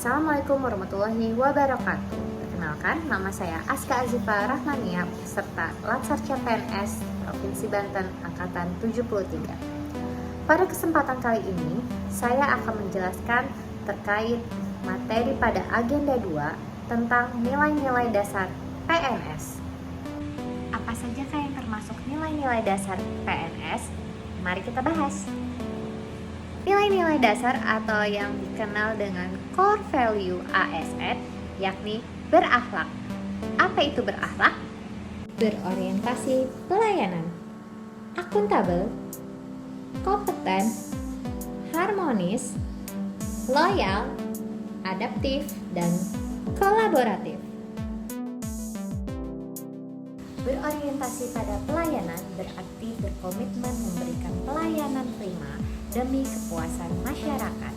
Assalamualaikum warahmatullahi wabarakatuh. Perkenalkan, nama saya Aska Azifa Rahmania, serta Latsar CPNS Provinsi Banten Angkatan 73. Pada kesempatan kali ini, saya akan menjelaskan terkait materi pada agenda 2 tentang nilai-nilai dasar PNS. Apa saja yang termasuk nilai-nilai dasar PNS? Mari kita bahas. Nilai-nilai dasar atau yang dikenal dengan core value ASN, yakni berakhlak. Apa itu berakhlak? Berorientasi pelayanan, akuntabel, kompeten, harmonis, loyal, adaptif, dan kolaboratif. Berorientasi pada pelayanan berarti berkomitmen memberikan pelayanan prima demi kepuasan masyarakat.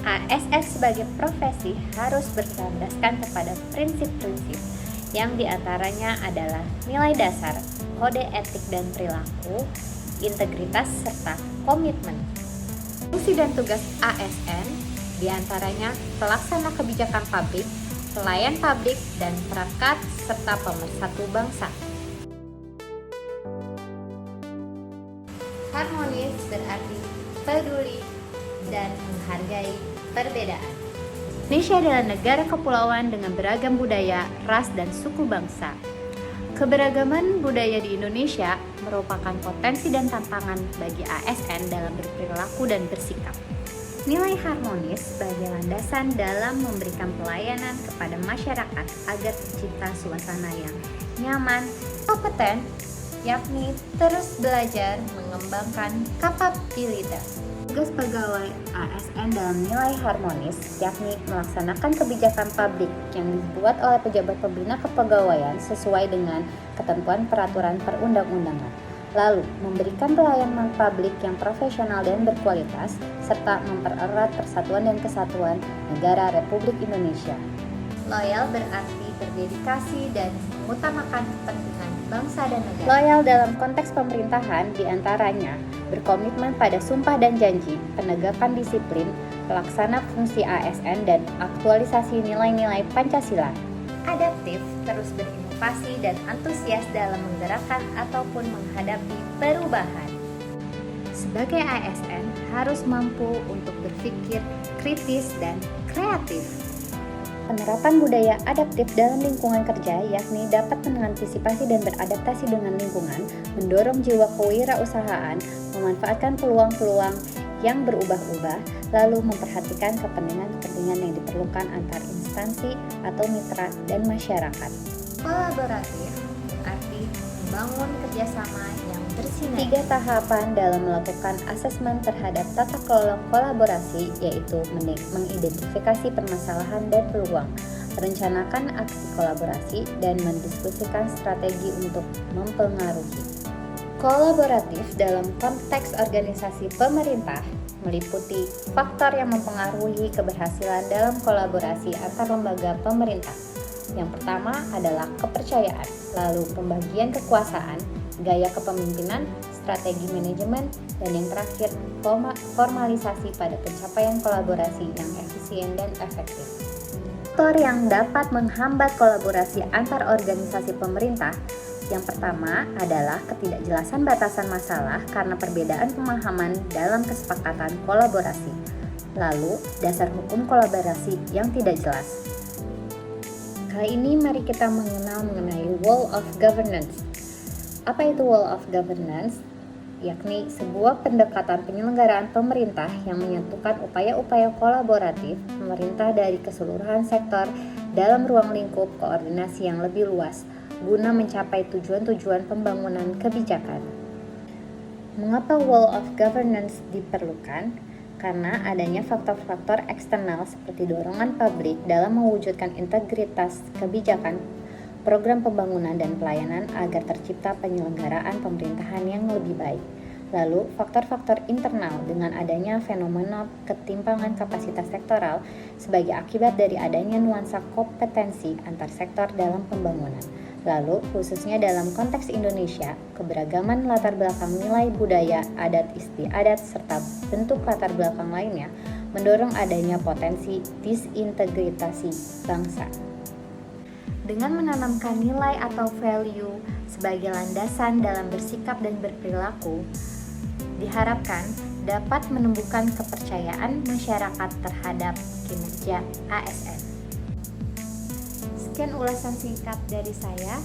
ASN sebagai profesi harus berlandaskan kepada prinsip-prinsip yang diantaranya adalah nilai dasar, kode etik dan perilaku, integritas, serta komitmen. Fungsi dan tugas ASN diantaranya pelaksana kebijakan publik, pelayan publik, dan perangkat serta pemersatu bangsa. Harmonis berarti peduli dan menghargai perbedaan. Indonesia adalah negara kepulauan dengan beragam budaya, ras, dan suku bangsa. Keberagaman budaya di Indonesia merupakan potensi dan tantangan bagi ASN dalam berperilaku dan bersikap. Nilai harmonis sebagai landasan dalam memberikan pelayanan kepada masyarakat agar tercipta suasana yang nyaman, kompeten, yakni terus belajar mengembangkan kapabilitas. Tugas pegawai ASN dalam nilai harmonis yakni melaksanakan kebijakan publik yang dibuat oleh pejabat pembina kepegawaian sesuai dengan ketentuan peraturan perundang-undangan. Lalu, memberikan pelayanan publik yang profesional dan berkualitas, serta mempererat persatuan dan kesatuan negara Republik Indonesia. Loyal berarti berdedikasi dan mengutamakan kepentingan bangsa dan negara. Loyal dalam konteks pemerintahan diantaranya berkomitmen pada sumpah dan janji, penegakan disiplin, pelaksana fungsi ASN, dan aktualisasi nilai-nilai Pancasila. Adaptif, terus berinovasi dan antusias dalam menggerakkan ataupun menghadapi perubahan. Sebagai ASN harus mampu untuk berpikir kritis dan kreatif. Penerapan budaya adaptif dalam lingkungan kerja yakni dapat mengantisipasi dan beradaptasi dengan lingkungan, mendorong jiwa kewirausahaan, memanfaatkan peluang-peluang yang berubah-ubah, lalu memperhatikan kepentingan-kepentingan yang diperlukan antar instansi atau mitra dan masyarakat. Kolaboratif berarti membangun kerjasama yang bersinergi. 3 tahapan dalam melakukan asesmen terhadap tata kelola kolaborasi yaitu mengidentifikasi permasalahan dan peluang, merencanakan aksi kolaborasi, dan mendiskusikan strategi untuk mempengaruhi. Kolaboratif dalam konteks organisasi pemerintah meliputi faktor yang mempengaruhi keberhasilan dalam kolaborasi antar lembaga pemerintah. Yang pertama adalah kepercayaan, lalu pembagian kekuasaan, gaya kepemimpinan, strategi manajemen, dan yang terakhir formalisasi pada pencapaian kolaborasi yang efisien dan efektif. Faktor yang dapat menghambat kolaborasi antar organisasi pemerintah yang pertama adalah ketidakjelasan batasan masalah karena perbedaan pemahaman dalam kesepakatan kolaborasi. Lalu, dasar hukum kolaborasi yang tidak jelas. Kali ini mari kita mengenal mengenai Wall of Governance. Apa itu Wall of Governance? Yakni sebuah pendekatan penyelenggaraan pemerintah yang menyatukan upaya-upaya kolaboratif pemerintah dari keseluruhan sektor dalam ruang lingkup koordinasi yang lebih luas, guna mencapai tujuan-tujuan pembangunan kebijakan. Mengapa Wall of Governance diperlukan? Karena adanya faktor-faktor eksternal seperti dorongan publik dalam mewujudkan integritas kebijakan, program pembangunan dan pelayanan agar tercipta penyelenggaraan pemerintahan yang lebih baik. Lalu, faktor-faktor internal dengan adanya fenomena ketimpangan kapasitas sektoral sebagai akibat dari adanya nuansa kompetensi antar sektor dalam pembangunan. Lalu, khususnya dalam konteks Indonesia, keberagaman latar belakang nilai budaya, adat istiadat, serta bentuk latar belakang lainnya mendorong adanya potensi disintegrasi bangsa. Dengan menanamkan nilai atau value sebagai landasan dalam bersikap dan berperilaku, diharapkan dapat menumbuhkan kepercayaan masyarakat terhadap kinerja ASN. Sekian ulasan singkat dari saya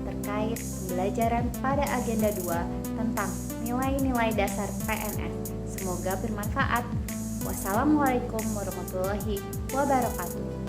terkait pembelajaran pada agenda 2 tentang nilai-nilai dasar PNS. Semoga bermanfaat. Wassalamualaikum warahmatullahi wabarakatuh.